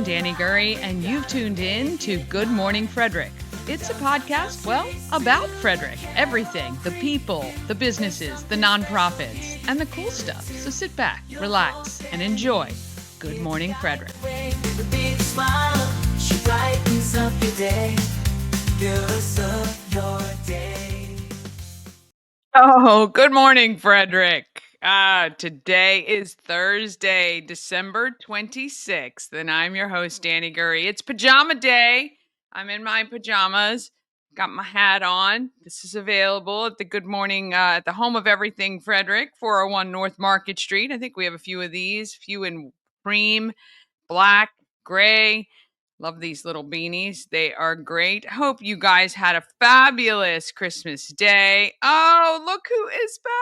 I'm Danny Gurry, and you've tuned in to Good Morning Frederick. It's a podcast, about Frederick. Everything, the people, the businesses, the nonprofits, and the cool stuff. So sit back, relax, and enjoy Good Morning Frederick. Oh, good morning, Frederick. Today is Thursday, December 26th, and I'm your host, Danny Gurry. It's pajama day. I'm in my pajamas, got my hat on. This is available at the Good Morning, at the Home of Everything Frederick, 401 North Market Street. I think we have a few of these, few in cream, black, gray. Love these little beanies. They are great. Hope you guys had a fabulous Christmas day. Oh, look who is back.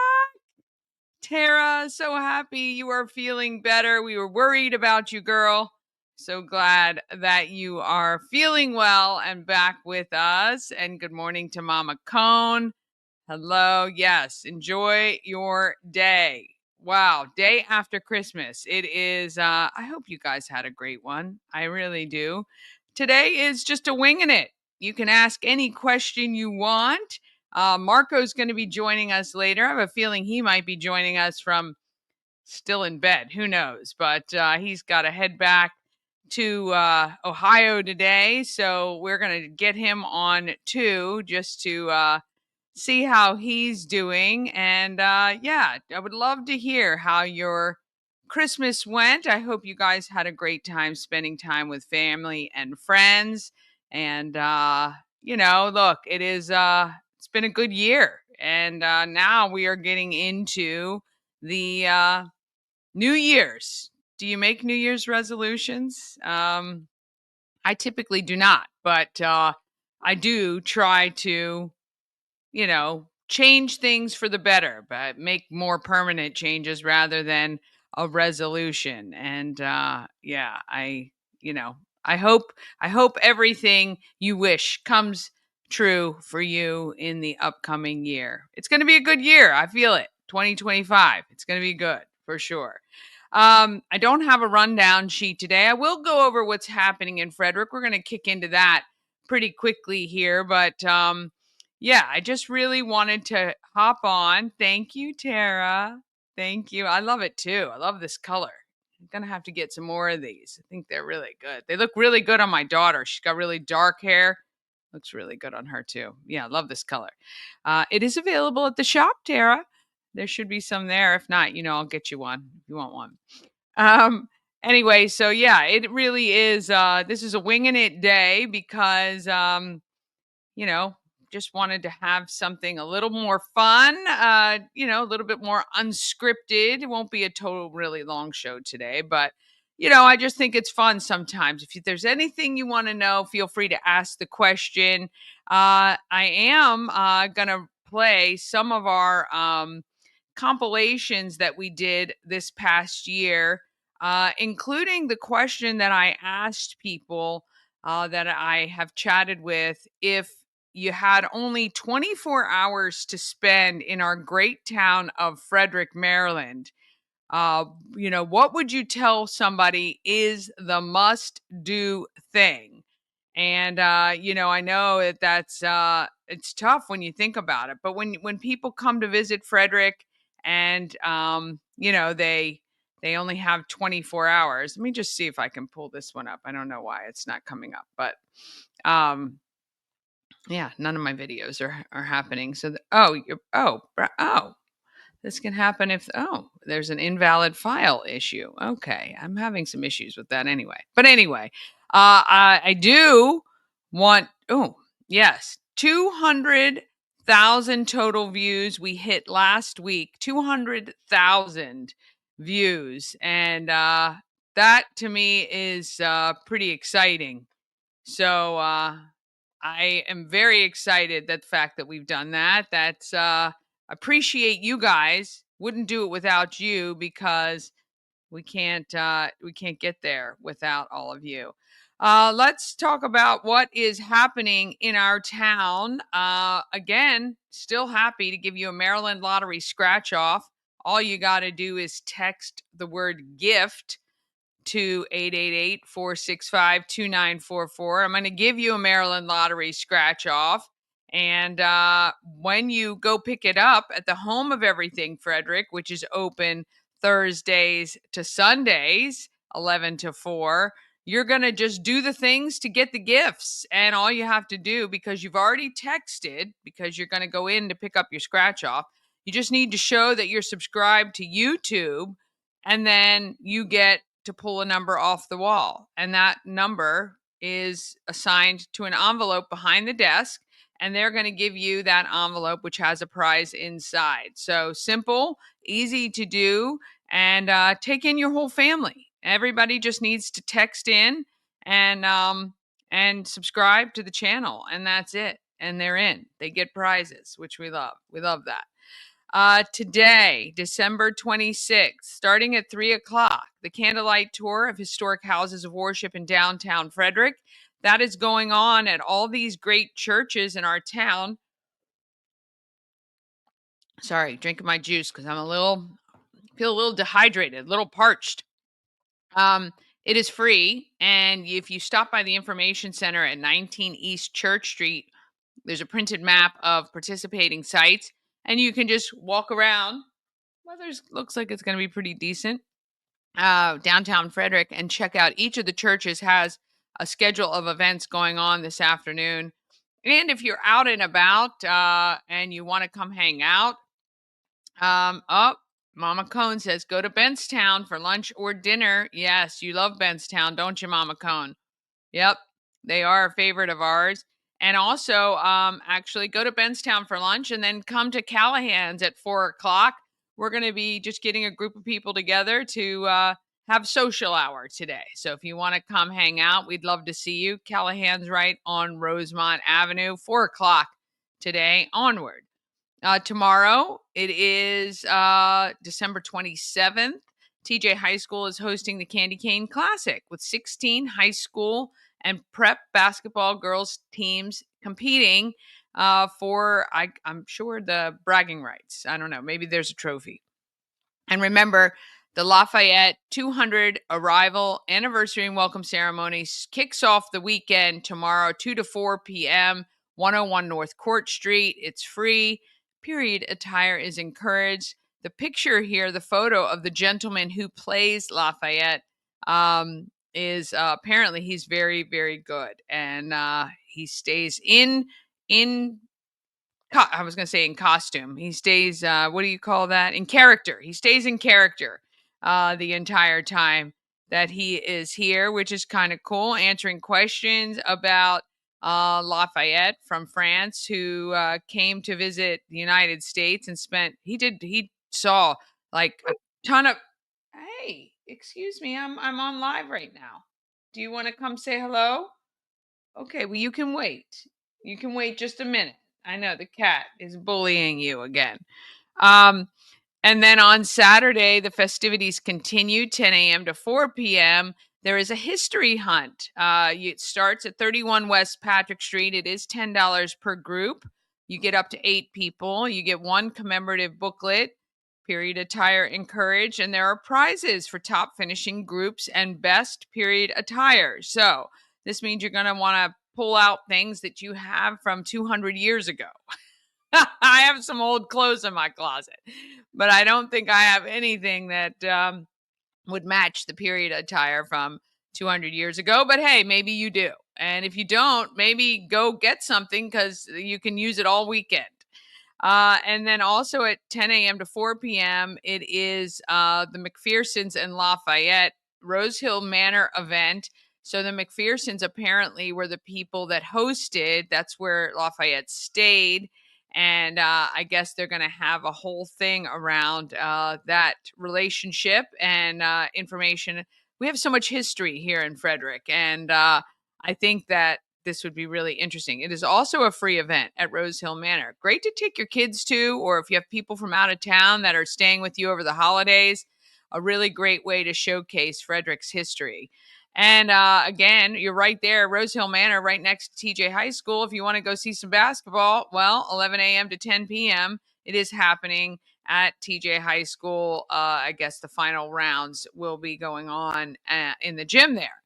Tara, so happy you are feeling better. We were worried about you, girl. So glad that you are feeling well and back with us. And good morning to Mama Cone. Hello. Yes, enjoy your day. Wow, day after Christmas. It is, I hope you guys had a great one. I really do. Today is just a winging it. You can ask any question you want. Marco's going to be joining us later. I have a feeling he might be joining us from still in bed. Who knows? But he's got to head back to Ohio today. So we're going to get him on too, just to see how he's doing. And yeah, I would love to hear how your Christmas went. I hope you guys had a great time spending time with family and friends. And look, it's been a good year. And now we are getting into the New Year's. Do you make New Year's resolutions? I typically do not, but I do try to change things for the better, but make more permanent changes rather than a resolution. And I hope everything you wish comes true for you in the upcoming year. It's going to be a good year. I feel it. 2025. It's going to be good for sure. I don't have a rundown sheet today. I will go over what's happening in Frederick. We're going to kick into that pretty quickly here, but yeah, I just really wanted to hop on. Thank you, Tara. Thank you. I love it too. I love this color. I'm going to have to get some more of these. I think they're really good. They look really good on my daughter. She's got really dark hair. Looks really good on her too. Yeah, I love this color. It is available at the shop, Tara. There should be some there. If not, I'll get you one if you want one. Anyway, so yeah, it really is. This is a winging it day because, just wanted to have something a little more fun, a little bit more unscripted. It won't be a total really long show today, but I just think it's fun sometimes. If there's anything you want to know, feel free to ask the question. I am going to play some of our compilations that we did this past year, including the question that I asked people that I have chatted with. If you had only 24 hours to spend in our great town of Frederick, Maryland, what would you tell somebody is the must-do thing? And I know that's it's tough when you think about it, but when people come to visit Frederick and they only have 24 hours. Let me just see if I can pull this one up. I don't know why it's not coming up, but yeah, none of my videos are happening. So this can happen if there's an invalid file issue. Okay, I'm having some issues with that anyway. But anyway, I do want 200,000 total views we hit last week. 200,000 views, and that to me is pretty exciting. So I am very excited that the fact that we've done that. That's appreciate you guys. Wouldn't do it without you because we can't get there without all of you. Let's talk about what is happening in our town. Again, still happy to give you a Maryland Lottery scratch off. All you got to do is text the word gift to 888-465-2944. I'm going to give you a Maryland Lottery scratch off. And when you go pick it up at the Home of Everything Frederick, which is open Thursdays to Sundays, 11 to 4, you're going to just do the things to get the gifts. And all you have to do, because you've already texted, because you're going to go in to pick up your scratch off, you just need to show that you're subscribed to YouTube, and then you get to pull a number off the wall. And that number is assigned to an envelope behind the desk, and they're going to give you that envelope, which has a prize inside. So simple, easy to do, and take in your whole family. Everybody just needs to text in and subscribe to the channel, and that's it. And they're in. They get prizes, which we love. We love that. Today, December 26th, starting at 3 o'clock, the candlelight tour of historic houses of worship in downtown Frederick. That is going on at all these great churches in our town. Sorry, drinking my juice because feel a little dehydrated, a little parched. It is free, and if you stop by the information center at 19 East Church Street, there's a printed map of participating sites, and you can just walk around. Weather looks like it's going to be pretty decent. Downtown Frederick, and check out each of the churches has a schedule of events going on this afternoon. And if you're out and about and you want to come hang out, Mama Cone says, go to Bentstown for lunch or dinner. Yes, you love Bentstown, don't you, Mama Cone? Yep, they are a favorite of ours. And also, actually, go to Bentstown for lunch and then come to Callahan's at 4 o'clock. We're going to be just getting a group of people together to have social hour today. So if you want to come hang out, we'd love to see you. Callahan's right on Rosemont Avenue, 4 o'clock today onward. Tomorrow, it is December 27th. TJ High School is hosting the Candy Cane Classic with 16 high school and prep basketball girls teams competing for, I'm sure, the bragging rights. I don't know. Maybe there's a trophy. And remember, the Lafayette 200 arrival anniversary and welcome ceremony kicks off the weekend tomorrow, 2 to 4 p.m., 101 North Court Street. It's free. Period attire is encouraged. The picture here, the photo of the gentleman who plays Lafayette, is apparently he's very, very good, and he stays in I was going to say in costume. He stays, what do you call that? In character. He stays in character the entire time that he is here, which is kind of cool, answering questions about Lafayette from France, who came to visit the United States and he saw like a ton of, hey, excuse me, I'm on live right now. Do you want to come say hello? Okay, well, you can wait. You can wait just a minute. I know the cat is bullying you again. And then on Saturday, the festivities continue 10 a.m. to 4 p.m. There is a history hunt. It starts at 31 West Patrick Street. It is $10 per group. You get up to 8 people. You get one commemorative booklet, period attire encouraged, and there are prizes for top finishing groups and best period attire. So this means you're going to want to pull out things that you have from 200 years ago. I have some old clothes in my closet, but I don't think I have anything that would match the period attire from 200 years ago. But hey, maybe you do. And if you don't, maybe go get something because you can use it all weekend. And then also at 10 a.m. to 4 p.m., it is the McPhersons and Lafayette Rose Hill Manor event. So the McPhersons apparently were the people that hosted. That's where Lafayette stayed. And I guess they're going to have a whole thing around that relationship and information. We have so much history here in Frederick. And I think that this would be really interesting. It is also a free event at Rose Hill Manor. Great to take your kids to, or if you have people from out of town that are staying with you over the holidays, a really great way to showcase Frederick's history. And again, you're right there, Rose Hill Manor, right next to TJ High School. If you want to go see some basketball, well, 11 a.m. to 10 p.m., it is happening at TJ High School. I guess the final rounds will be going on in the gym there.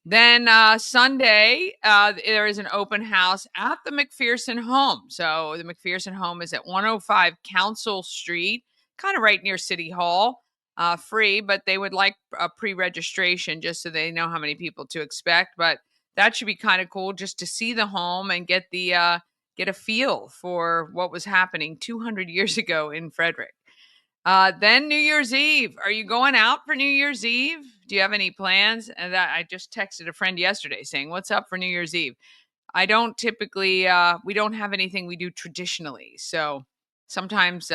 Then Sunday, there is an open house at the McPherson home. So the McPherson home is at 105 Council Street, kind of right near City Hall. Free, but they would like a pre-registration just so they know how many people to expect. But that should be kind of cool just to see the home and get get a feel for what was happening 200 years ago in Frederick. Then New Year's Eve. Are you going out for New Year's Eve? Do you have any plans? And that I just texted a friend yesterday saying, "What's up for New Year's Eve?" I don't typically we don't have anything we do traditionally. So sometimes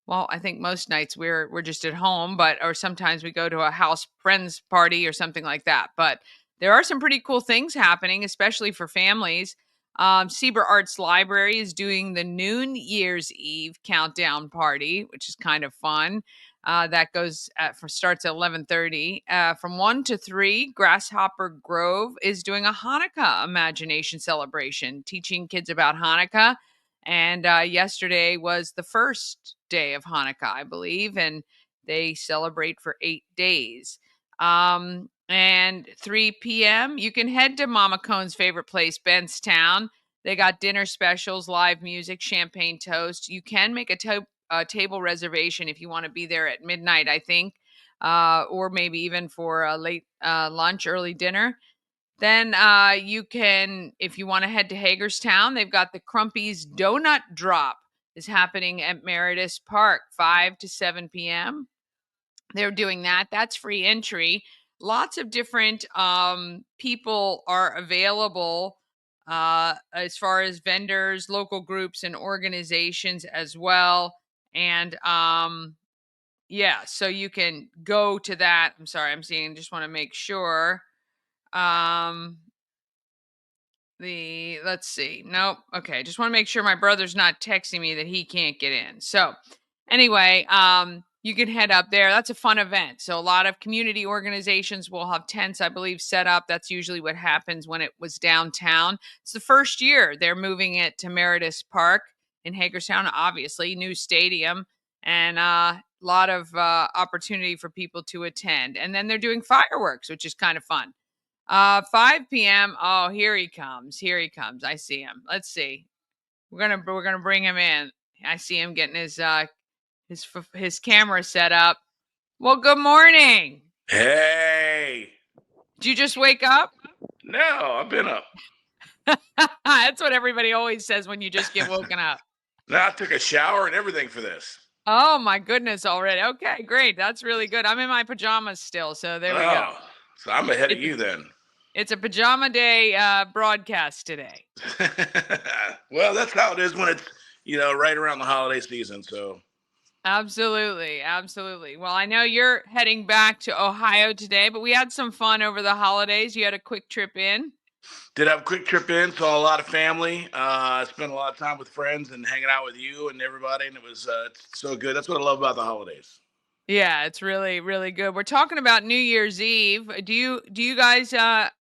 well, I think most nights we're just at home, but or sometimes we go to a house friends party or something like that. But there are some pretty cool things happening, especially for families. Sieber Arts Library is doing the Noon Year's Eve countdown party, which is kind of fun. That goes starts at 11:30. From 1 to 3, Grasshopper Grove is doing a Hanukkah imagination celebration, teaching kids about Hanukkah. And yesterday was the first day of Hanukkah, I believe, and they celebrate for 8 days. And 3 p.m., you can head to Mama Cone's favorite place, Benstown. They got dinner specials, live music, champagne toast. You can make a table reservation if you want to be there at midnight, I think, or maybe even for a late lunch, early dinner. Then you can, if you want to head to Hagerstown, they've got the Crumpy's Donut Drop is happening at Meredith Park, 5 to 7 p.m. They're doing that. That's free entry. Lots of different people are available as far as vendors, local groups, and organizations as well. And yeah, so you can go to that. I'm sorry, I'm seeing, just want to make sure. Let's see. Nope. Okay. Just want to make sure my brother's not texting me that he can't get in. So anyway, you can head up there. That's a fun event. So a lot of community organizations will have tents, I believe, set up. That's usually what happens when it was downtown. It's the first year they're moving it to Meredith Park in Hagerstown, obviously, new stadium, and a lot of opportunity for people to attend. And then they're doing fireworks, which is kind of fun. 5 p.m. Oh, here he comes. Here he comes. I see him. Let's see. We're gonna bring him in. I see him getting his camera set up. Well, good morning. Hey. Did you just wake up? No, I've been up. That's what everybody always says when you just get woken up. No, I took a shower and everything for this. Oh my goodness, already. Okay, great. That's really good. I'm in my pajamas still, so there we go. So I'm ahead of you then. It's a pajama day broadcast today. Well, that's how it is when it's, right around the holiday season. So Absolutely, absolutely. Well, I know you're heading back to Ohio today, but we had some fun over the holidays. You had a quick trip in. did have a quick trip in, saw a lot of family, spent a lot of time with friends and hanging out with you and everybody, and it was it's so good. That's what I love about the holidays. Yeah, it's really, really good. We're talking about New Year's Eve. Do you guys at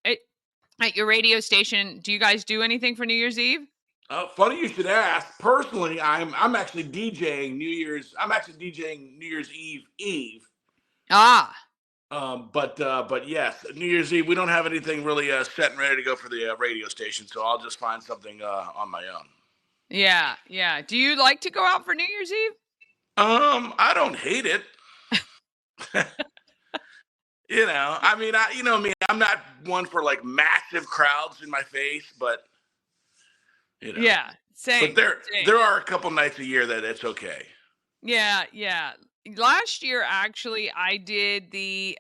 your radio station, do you guys do anything for New Year's Eve? Funny you should ask. Personally, I'm actually DJing New Year's. I'm actually DJing New Year's Eve. Ah, But yes, New Year's Eve we don't have anything really set and ready to go for the radio station, so I'll just find something on my own. yeah, yeah. Do you like to go out for New Year's Eve? I don't hate it. I mean, you know me, I'm not one for like massive crowds in my face, but Yeah, but same, same. there are a couple nights a year that it's okay. Yeah, yeah. Last year, actually, I did the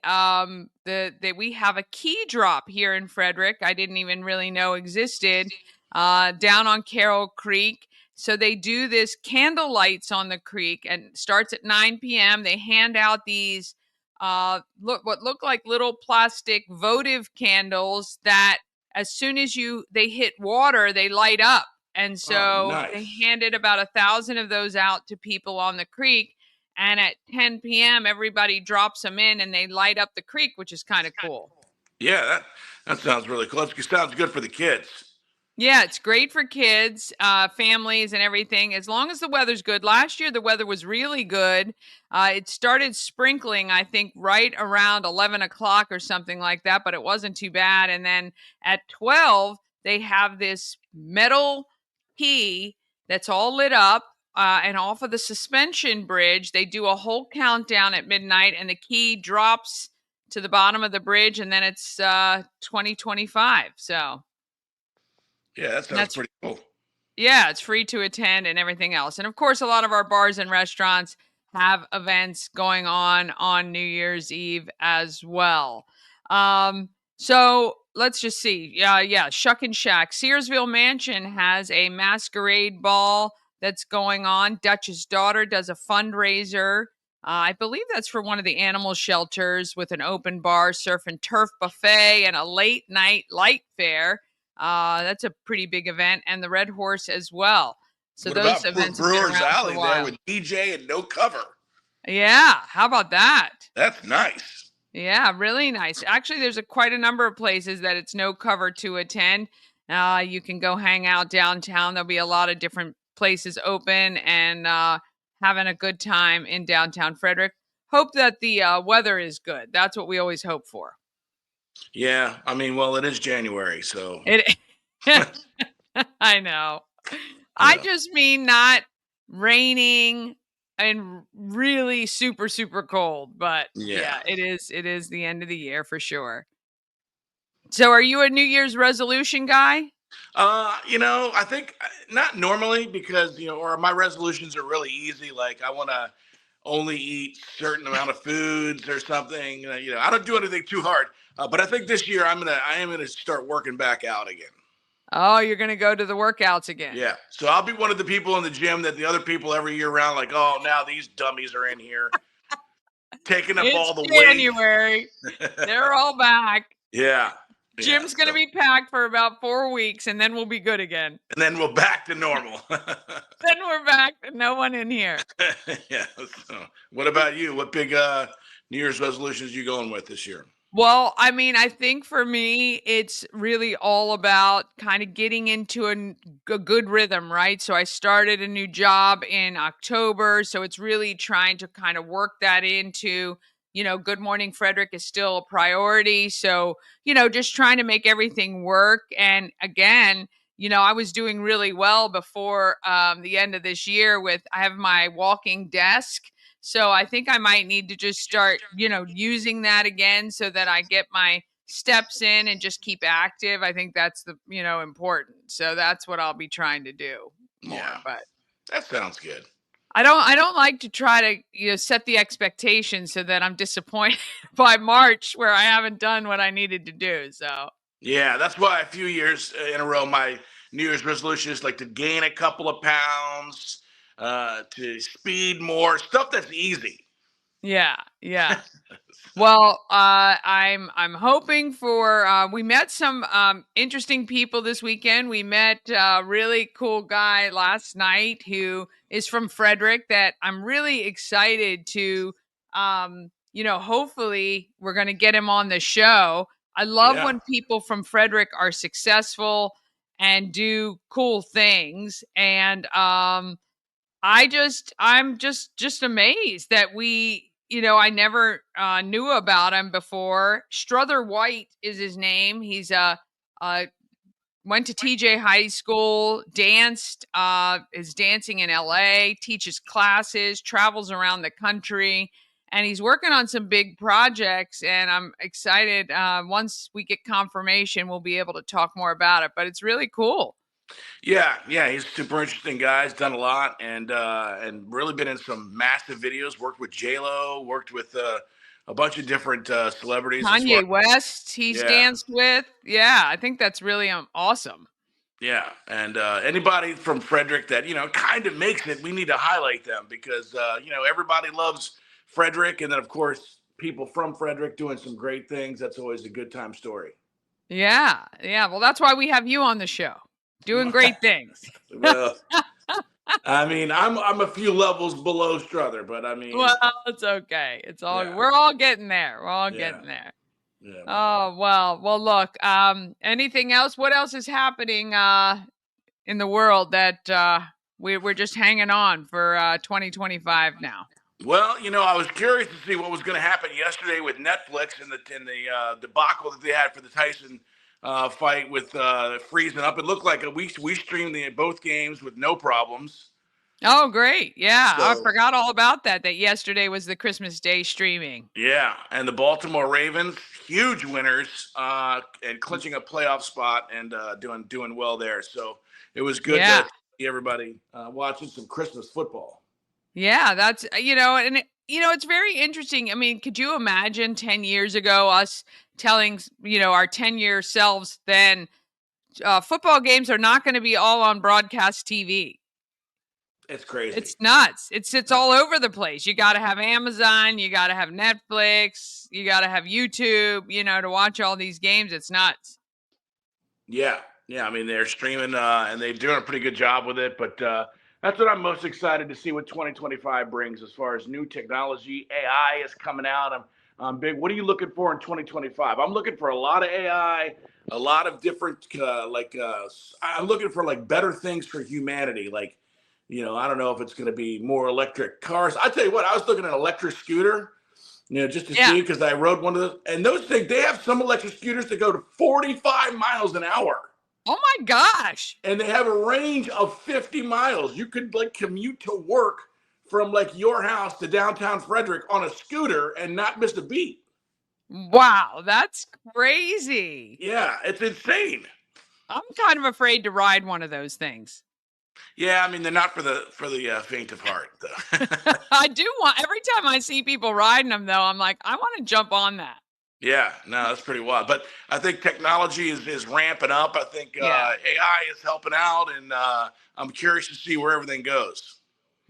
we have a key drop here in Frederick. I didn't even really know existed. Down on Carroll Creek. So they do this candle lights on the creek, and it starts at 9 p.m. They hand out these look like little plastic votive candles that as soon as they hit water, they light up. And Oh, so they nice. handed about 1,000 of those out to people on the creek. And at 10 p.m., everybody drops them in and they light up the creek, which is kind of cool. Yeah, that sounds really cool. It sounds good for the kids. Yeah, it's great for kids, families, and everything, as long as the weather's good. Last year, the weather was really good. It started sprinkling, I think, right around 11 o'clock or something like that, but it wasn't too bad. And then at 12, they have this metal key that's all lit up. And off of the suspension bridge, they do a whole countdown at midnight, and the key drops to the bottom of the bridge, and then it's 2025. So. Yeah, that And sounds that's pretty cool. yeah, it's free to attend and everything else. And of course, a lot of our bars and restaurants have events going on New Year's Eve as well. Um, so let's just see. Yeah, Shuck and Shack. Searsville Mansion has a masquerade ball that's going on. Dutch's daughter does a fundraiser. I believe that's for one of the animal shelters with an open bar, surf and turf buffet, and a late night light fair. That's a pretty big event, and the Red Horse as well. So What those about events have been Brewer's around for a Alley there while. with DJ and no cover? Yeah, how about that? That's nice. Yeah, really nice. Actually, there's quite a number of places that it's no cover to attend. You can go hang out downtown. There'll be a lot of different places open and having a good time in downtown Frederick. Hope that the weather is good. That's what we always hope for. Yeah, I mean, well, it is January, so It. I know. I yeah, just mean not raining and really super, super cold. But yeah. yeah, it is the end of the year for sure. So are you a New Year's resolution guy? I think not normally because or my resolutions are really easy. Like I want to only eat certain amount of foods or something. I don't do anything too hard. But I think this year I am gonna start working back out again. Oh, you're gonna go to the workouts again. Yeah. So I'll be one of the people in the gym that the other people every year round, like, oh, now these dummies are in here taking up It's all the weight. January. They're all back. Yeah. Yeah. Gym's gonna So be packed for about 4 weeks and then we'll be good again. and then we're back to normal. Then we're back and no one in here. Yeah. So what about you? What big New Year's resolutions you going with this year? Well, I mean, I think for me, it's really all about kind of getting into a good rhythm, right? So I started a new job in October. So it's really trying to kind of work that into, Good Morning Frederick is still a priority. So, just trying to make everything work. And again, I was doing really well before the end of this year I have my walking desk. So I think I might need to just start, using that again so that I get my steps in and just keep active. I think that's important. So that's what I'll be trying to do more. Yeah. But That sounds good. I don't like to try to, set the expectation so that I'm disappointed by March where I haven't done what I needed to do. So Yeah, that's why a few years in a row, my New Year's resolution is like to gain a couple of pounds, to speed more, stuff that's easy. yeah, yeah. Well, I'm hoping for. We met some interesting people this weekend. We met a really cool guy last night who is from Frederick. That I'm really excited to. Hopefully we're going to get him on the show. I love Yeah. when people from Frederick are successful and do cool things, and I'm just amazed that I never knew about him before. Strother White is his name. He's uh went to TJ High School, danced, is dancing in LA, teaches classes, travels around the country, and he's working on some big projects. And I'm excited. Once we get confirmation, we'll be able to talk more about it. But it's really cool. Yeah, yeah, he's a super interesting guy. He's done a lot and really been in some massive videos. Worked with J Lo, worked with a bunch of different celebrities as far. Kanye West, he's Yeah, danced with. Yeah, I think that's really awesome. yeah, and anybody from Frederick that kind of makes it, we need to highlight them because everybody loves Frederick, and then of course people from Frederick doing some great things. That's always a good time story. Yeah, yeah. Well, that's why we have you on the show, doing great things. Well, I mean, I'm a few levels below Struther, but I Well, mean, it's okay. yeah, We're all getting there. We're all yeah. getting there. Yeah. Oh, well, look, anything else? What else is happening in the world that we're just hanging on for 2025 now? Well, I was curious to see what was going to happen yesterday with Netflix and the debacle that they had for the Tyson fight with freezing up. It looked like we streamed both games with no problems. Oh, great. Yeah, I So forgot all about that, that yesterday was the Christmas Day streaming. yeah, and the Baltimore Ravens, huge winners, and clinching a playoff spot and doing well there. So it was good Yeah. to see everybody watching some Christmas football. Yeah, that's it's very interesting. I mean, could you imagine 10 years ago us telling, our 10-year selves then football games are not going to be all on broadcast TV. It's crazy. It's nuts. It's all over the place. You got to have Amazon, you got to have Netflix, you got to have YouTube, to watch all these games. It's nuts. Yeah, yeah. I mean, they're streaming and they're doing a pretty good job with it. But that's what I'm most excited to see what 2025 brings as far as new technology. AI is coming out. I'm big. What are you looking for in 2025? I'm looking for a lot of AI, a lot of different I'm looking for like better things for humanity. Like, I don't know if it's going to be more electric cars. I tell you what, I was looking at an electric scooter, just to Yeah. see because I rode one of those. And those things, they have some electric scooters that go to 45 miles an hour. Oh my gosh. And they have a range of 50 miles. You could like commute to work from like your house to downtown Frederick on a scooter and not miss a beat. Wow, that's crazy. Yeah, it's insane. I'm kind of afraid to ride one of those things. Yeah, I mean they're not for the faint of heart though. I do want every time I see people riding them though, I'm like, I want to jump on that. Yeah, no, that's pretty wild. But I think technology is ramping up. I think Yeah. AI is helping out, and I'm curious to see where everything goes.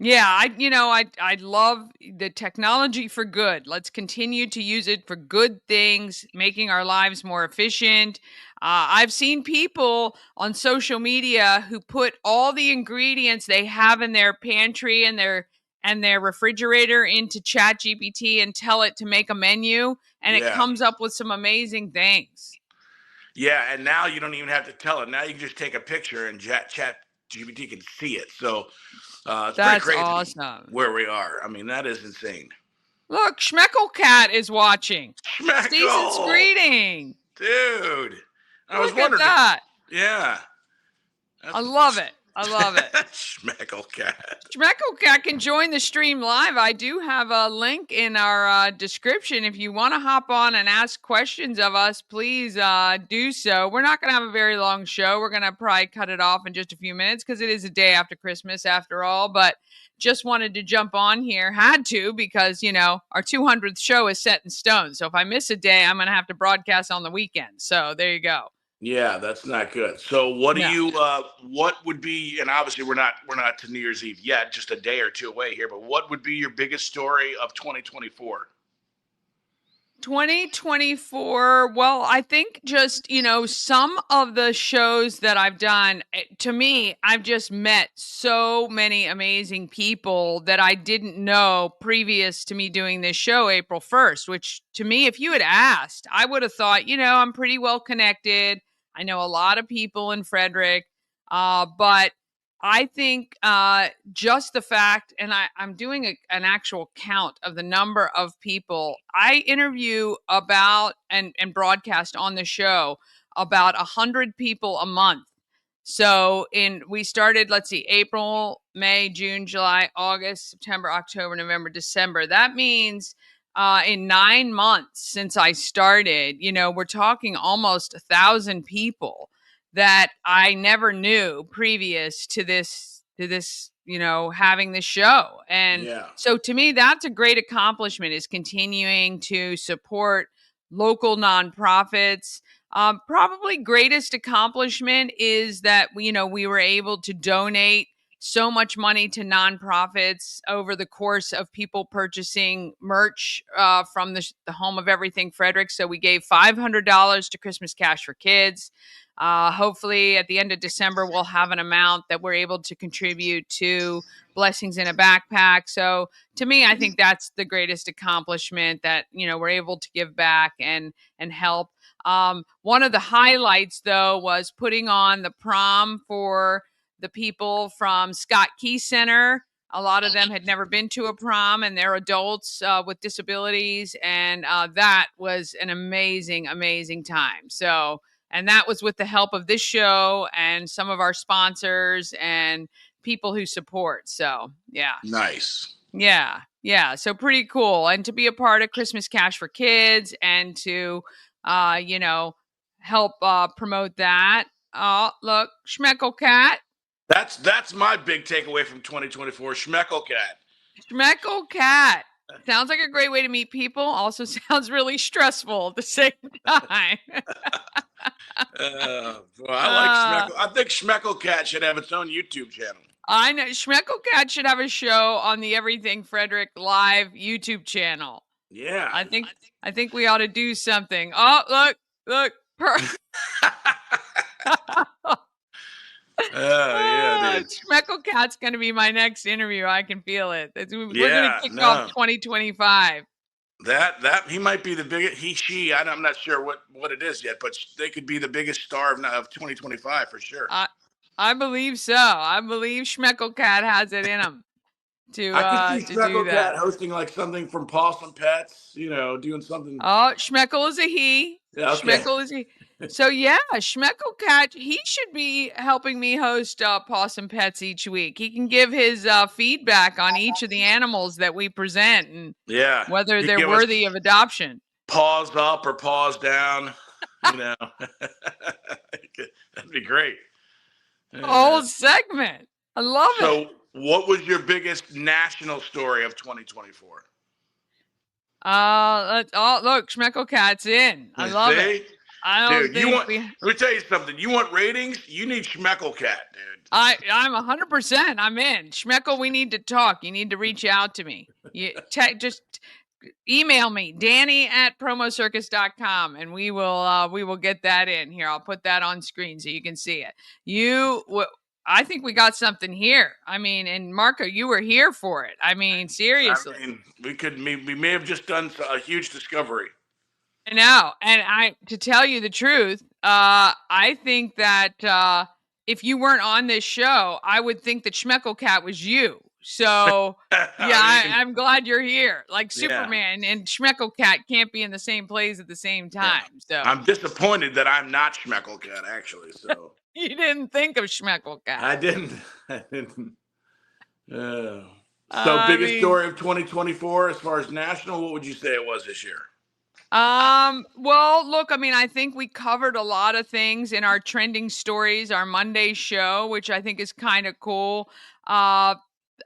Yeah, I love the technology for good. Let's continue to use it for good things, making our lives more efficient. I've seen people on social media who put all the ingredients they have in their pantry and their refrigerator into Chat GPT and tell it to make a menu, and it Yeah. comes up with some amazing things. Yeah, and now you don't even have to tell it. Now you can just take a picture and chat GPT can see it. So it's pretty That's crazy awesome. where we are. I mean, that is insane. Look, Schmeckle Cat is watching. Season's Schmeckle, greeting. dude. I was Look at wondering. that. Yeah, I that's love it. I love it. Schmeckle cat. Schmeckle Cat can join the stream live. I do have a link in our description. If you want to hop on and ask questions of us, please do so. We're not going to have a very long show. We're going to probably cut it off in just a few minutes because it is a day after Christmas after all. But just wanted to jump on here. Had to because, our 200th show is set in stone. So if I miss a day, I'm going to have to broadcast on the weekend. So there you go. Yeah, that's not good. So what do No. you what would be, and obviously we're not to New Year's Eve yet, just a day or two away here, but what would be your biggest story of 2024? 2024, well, I think just, some of the shows that I've done, to me, I've just met so many amazing people that I didn't know previous to me doing this show April 1st, which to me, if you had asked, I would have thought, I'm pretty well connected. I know a lot of people in Frederick, but I think just the fact, and I'm doing an actual count of the number of people I interview about and broadcast on the show about 100 people a month. So we started, let's see, April, May, June, July, August, September, October, November, December. That means in 9 months since I started, we're talking almost 1,000 people that I never knew previous to this, having this show. And Yeah. so to me, that's a great accomplishment is continuing to support local nonprofits. Probably greatest accomplishment is that we were able to donate so much money to nonprofits over the course of people purchasing merch from the Home of Everything Frederick. So we gave $500 to Christmas Cash for Kids. Hopefully, at the end of December, we'll have an amount that we're able to contribute to Blessings in a Backpack. So, to me, I think that's the greatest accomplishment, that we're able to give back and help. One of the highlights, though, was putting on the prom for the people from Scott Key Center. A lot of them had never been to a prom, and they're adults with disabilities, and that was an amazing, amazing time. So, and that was with the help of this show and some of our sponsors and people who support. So, yeah. Nice. Yeah. Yeah. So pretty cool. And to be a part of Christmas Cash for Kids and to, help promote that. Oh, look, Schmeckle Cat. That's my big takeaway from 2024. Schmeckle Cat. Schmeckle Cat. Sounds like a great way to meet people. Also sounds really stressful at the same time. Well, I like Schmeckle. I think Schmeckle Cat should have its own YouTube channel. I know Schmeckle Cat should have a show on the Everything Frederick live YouTube channel. Yeah. I think we ought to do something. Oh, look. Yeah, dude. Schmeckle Cat's going to be my next interview. I can feel it. We're going to kick off 2025. That he might be the biggest. She. I'm not sure what it is yet, but they could be the biggest star of 2025 for sure. I believe so. I believe Schmeckle Cat has it in him I could see Schmeckle do Cat that. hosting like something from Possum Pets. Doing something. Oh, Schmeckle is a he. Yeah, okay. Schmeckle is a he. So yeah, Schmeckle Cat, he should be helping me host Possum Pets each week. He can give his feedback on each of the animals that we present and whether they're worthy of adoption. Paws up or paws down, That'd be great. Whole segment. I love it. So, what was your biggest national story of 2024? Look, Schmeckle Cat's in. I love it. I don't think let me tell you something. You want ratings? You need Schmeckle Cat, dude. I'm 100%. I'm in. Schmeckle, we need to talk. You need to reach out to me. Just email me, Danny@promocircus.com, and we will get that in here. I'll put that on screen so you can see it. I think we got something here. I mean, and Marco, you were here for it. I mean, seriously. I mean, we may have just done a huge discovery. I know. And to tell you the truth, I think that if you weren't on this show, I would think that Schmeckle Cat was you. So, I'm glad you're here. Like Superman and Schmeckle Cat can't be in the same place at the same time. So I'm disappointed that I'm not Schmeckle Cat, actually. So you didn't think of Schmeckle Cat. I didn't. Biggest story of 2024 as far as national, what would you say it was this year? Well, look, I mean, I think we covered a lot of things in our trending stories, our Monday show, which I think is kind of cool.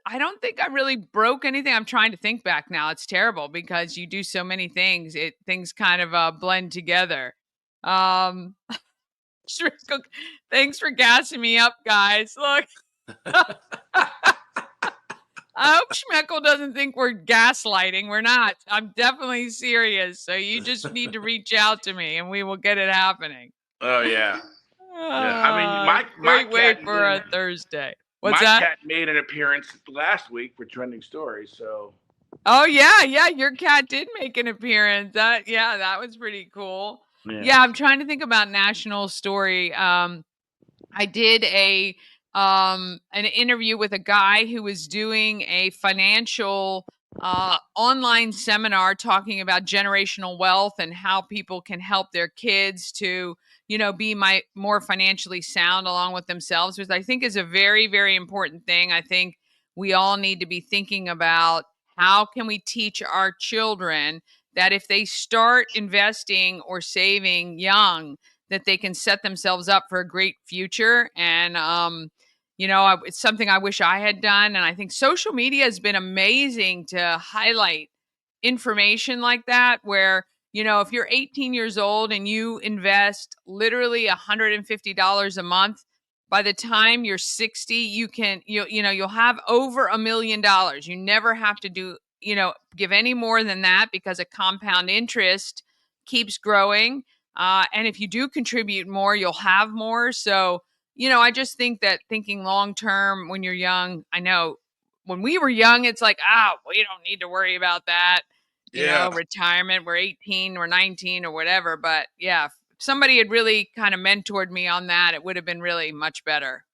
I don't think I really broke anything. I'm trying to think back now. It's terrible because you do so many things. Things kind of blend together. Thanks for gassing me up, guys. Look. I hope Schmeckle doesn't think we're gaslighting. We're not. I'm definitely serious. So you just need to reach out to me and we will get it happening. Oh, yeah. I mean, great way for a Thursday. What's that? My cat made an appearance last week for Trending Stories, so. Oh, yeah. Your cat did make an appearance. That was pretty cool. Yeah, I'm trying to think about national story. I did an interview with a guy who was doing a financial online seminar talking about generational wealth and how people can help their kids to, be more financially sound along with themselves, which I think is a very, very important thing. I think we all need to be thinking about how can we teach our children that if they start investing or saving young, that they can set themselves up for a great future. And it's something I wish I had done. And I think social media has been amazing to highlight information like that, where, if you're 18 years old and you invest literally $150 a month, by the time you're 60, you'll have over $1 million. You never have to give any more than that, because a compound interest keeps growing. And if you do contribute more, you'll have more. So, I just think that thinking long term when you're young, I know when we were young, it's like, we don't need to worry about that. Yeah. Retirement, we're 18 or 19 or whatever. But yeah, if somebody had really kind of mentored me on that, it would have been really much better.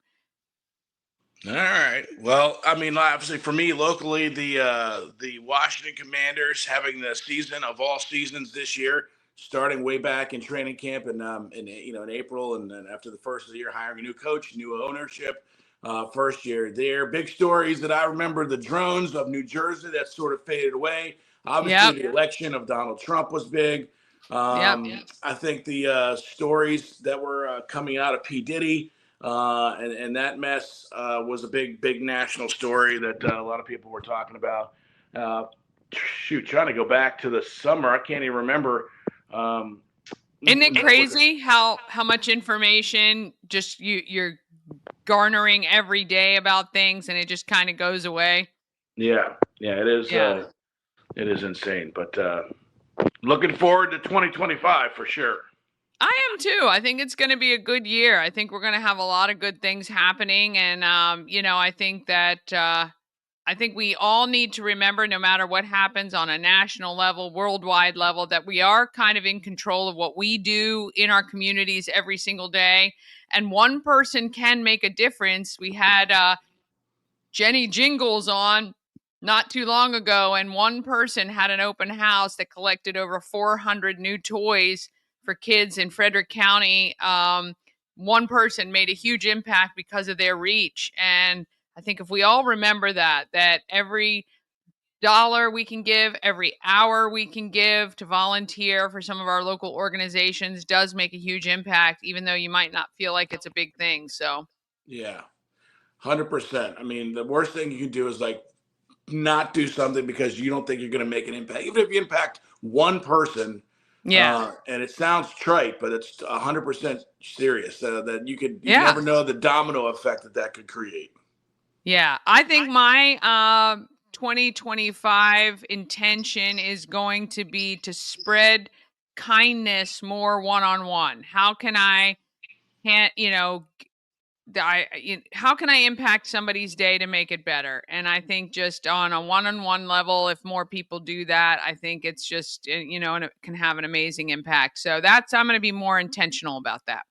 All right. Well, I mean, obviously for me locally, the Washington Commanders having the season of all seasons this year, starting way back in training camp in April, and then after the first of the year, hiring a new coach, new ownership. First year there, big stories that I remember: the drones of New Jersey that sort of faded away. Obviously, Yep. the election of Donald Trump was big. Yep. I think the stories that were coming out of P. Diddy and that mess was a big national story that a lot of people were talking about. Uh, Trying to go back to the summer, I can't even remember. Um, Isn't it what was it? crazy how much information just you're garnering every day about things, and it just kind of goes away? Yeah, yeah, it is. Yeah. It is insane, but looking forward to 2025 for sure. I am too. I think it's going to be a good year. I think we're going to have a lot of good things happening, and I think that I think we all need to remember, no matter what happens on a national level, worldwide level, that we are kind of in control of what we do in our communities every single day. And one person can make a difference. We had Jenny Jingles on not too long ago, and one person had an open house that collected over 400 new toys for kids in Frederick County. One person made a huge impact because of their reach. And I think if we all remember that every dollar we can give, every hour we can give to volunteer for some of our local organizations does make a huge impact, even though you might not feel like it's a big thing. So, Yeah, 100%. I mean, the worst thing you can do is like not do something because you don't think you're going to make an impact. Even if you impact one person, yeah. and it sounds trite, but it's 100% serious. That you Yeah. never know the domino effect that could create. Yeah, I think my 2025 intention is going to be to spread kindness more one on one. How can I, can't you know, how can I impact somebody's day to make it better? And I think just on a one on one level, if more people do that, I think it's just and it can have an amazing impact. So I'm going to be more intentional about that.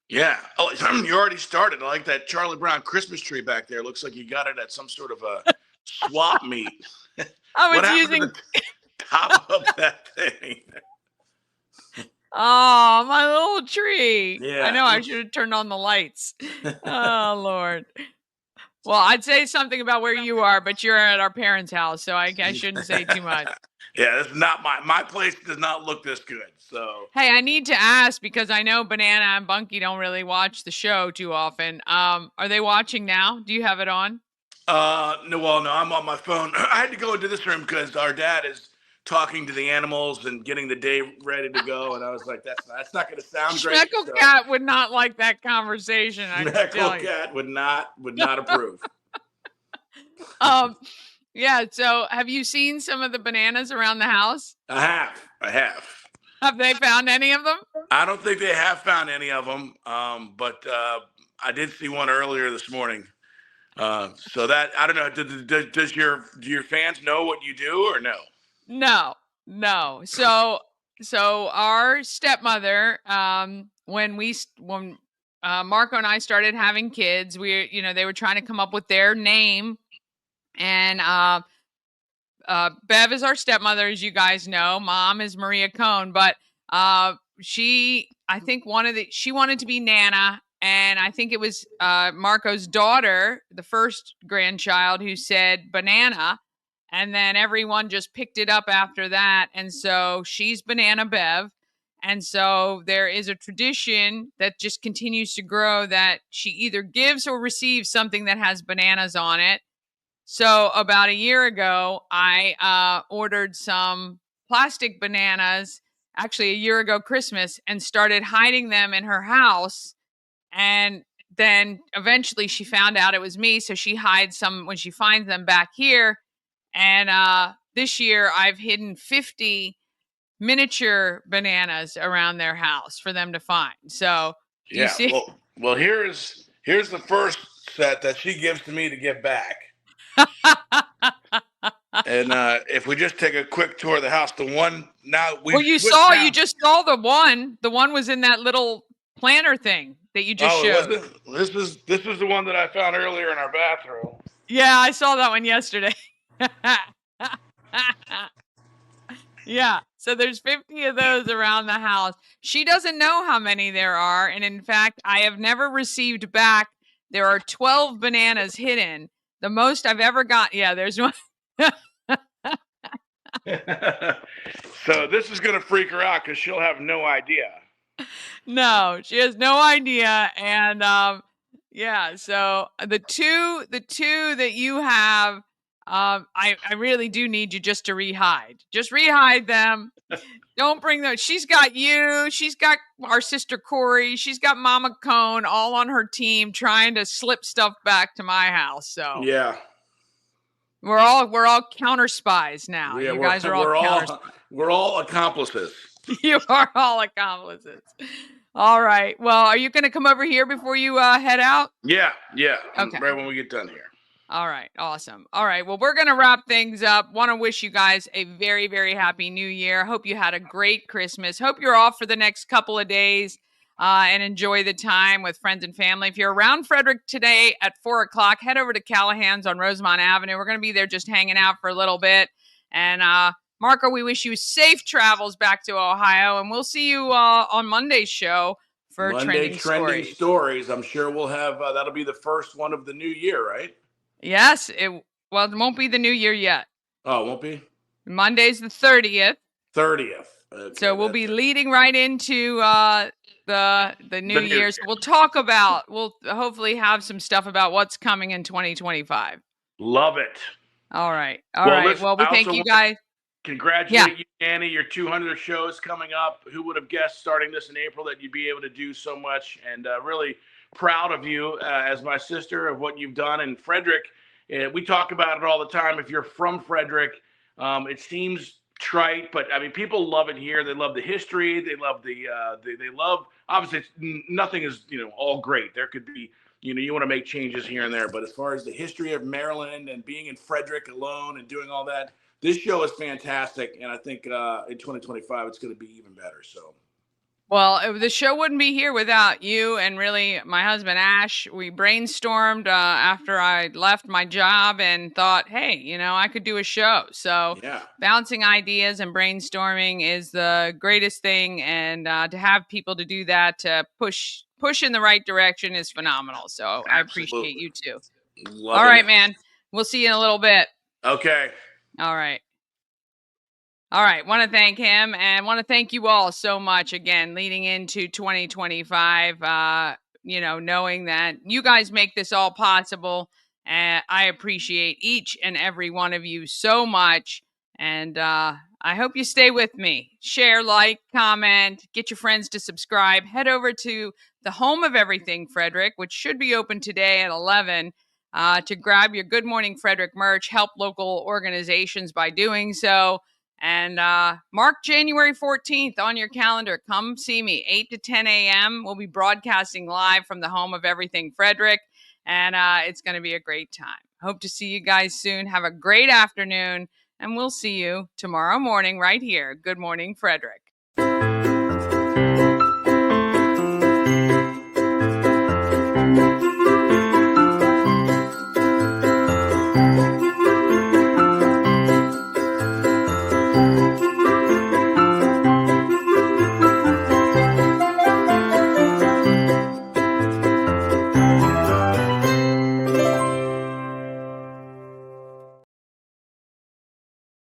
Yeah. Oh, you already started. I like that Charlie Brown Christmas tree back there. Looks like you got it at some sort of a swap meet. I What was happened to using the top of that thing? Oh, my little tree. I Yeah. know I should have turned on the lights. Oh, Lord. Well, I'd say something about where you are, but you're at our parents' house, so I shouldn't say too much. Yeah, this is not my place does not look this good. So Hey, I need to ask because I know Banana and Bunky don't really watch the show too often. Are they watching now? Do you have it on? no, well, no, I'm on my phone. I had to go into this room because our dad is talking to the animals and getting the day ready to go, and I was like, that's not going to sound great. Schmeckle So Cat would not like that conversation, I can tell Schmeckle you. Cat would not approve. Um, yeah, so have you seen some of the bananas around the house? I have. Have they found any of them? I don't think they have found any of them, but I did see one earlier this morning. So that I don't know. Do your fans know what you do or no? No, no. So our stepmother, when Marco and I started having kids, they were trying to come up with their name, and Bev is our stepmother, as you guys know. Mom is Maria Cohn, but I think she wanted to be Nana, and I think it was Marco's daughter, the first grandchild, who said banana, and then everyone just picked it up after that, and so she's Banana Bev. And so there is a tradition that just continues to grow that she either gives or receives something that has bananas on it. So about a year ago, I ordered some plastic bananas, actually a year ago Christmas, and started hiding them in her house. And then eventually she found out it was me, so she hides some when she finds them back here. And this year I've hidden 50 miniature bananas around their house for them to find. So, do you Yeah. see? Well, here's the first set that she gives to me to give back. And if we just take a quick tour of the house, the one now Well, we've switched you now. just saw the one. The one was in that little planter thing that you just Oh, it showed. wasn't. This is the one that I found earlier in our bathroom. Yeah, I saw that one yesterday. Yeah, so there's 50 of those around the house. She doesn't know how many there are, and in fact, I have never received back. There are 12 bananas hidden. The most I've ever got. Yeah, there's one. So this is gonna freak her out because she'll have no idea. No, she has no idea. And yeah, so the two that you have, I really do need you just to rehide. Just rehide them. Don't bring those. She's got you. She's got our sister Corey. She's got Mama Cone all on her team trying to slip stuff back to my house. So Yeah. we're all counter spies now. Yeah, You guys are all counter spies. we're all accomplices. You are all accomplices. All right. Well, are you going to come over here before you head out? Yeah, yeah. Okay. Right when we get done here. All right. Awesome. All right. Well, we're going to wrap things up. Want to wish you guys a very, very happy new year. Hope you had a great Christmas. Hope you're off for the next couple of days and enjoy the time with friends and family. If you're around Frederick today at 4 o'clock, head over to Callahan's on Rosemont Avenue. We're going to be there just hanging out for a little bit. And Marco, we wish you safe travels back to Ohio. And we'll see you on Monday's show for Monday trending stories. I'm sure we'll have that'll be the first one of the new year, right? Yes, it won't be the new year yet. Oh, it won't be? Monday's the 30th. 30th. Okay, so we'll be leading right into the new year. So we'll hopefully have some stuff about what's coming in 2025. Love it. All right. Listen, well, we thank you guys. Congratulate you, Annie. Your 200th show is coming up. Who would have guessed starting this in April that you'd be able to do so much? And really proud of you as my sister of what you've done. And Frederick, we talk about it all the time. If you're from Frederick, it seems trite, but I mean, people love it here. They love the history. They love they love, obviously nothing is, all great. There could be, you want to make changes here and there. But as far as the history of Maryland and being in Frederick alone and doing all that, this show is fantastic, and I think in 2025 it's going to be even better. So, well, the show wouldn't be here without you and really my husband Ash. We brainstormed after I left my job and thought, hey, I could do a show. So, yeah, bouncing ideas and brainstorming is the greatest thing, and to have people to do that to push in the right direction is phenomenal. So, I appreciate you too. All right, man. We'll see you in a little bit. Okay. All right. All right. Want to thank him and want to thank you all so much again, leading into 2025. Knowing that you guys make this all possible. And I appreciate each and every one of you so much. And I hope you stay with me. Share, like, comment, get your friends to subscribe. Head over to the Home of Everything Frederick, which should be open today at 11. To grab your Good Morning Frederick merch, help local organizations by doing so. And mark January 14th on your calendar. Come see me, 8 to 10 a.m. We'll be broadcasting live from the Home of Everything Frederick, and it's going to be a great time. Hope to see you guys soon. Have a great afternoon, and we'll see you tomorrow morning right here. Good Morning Frederick.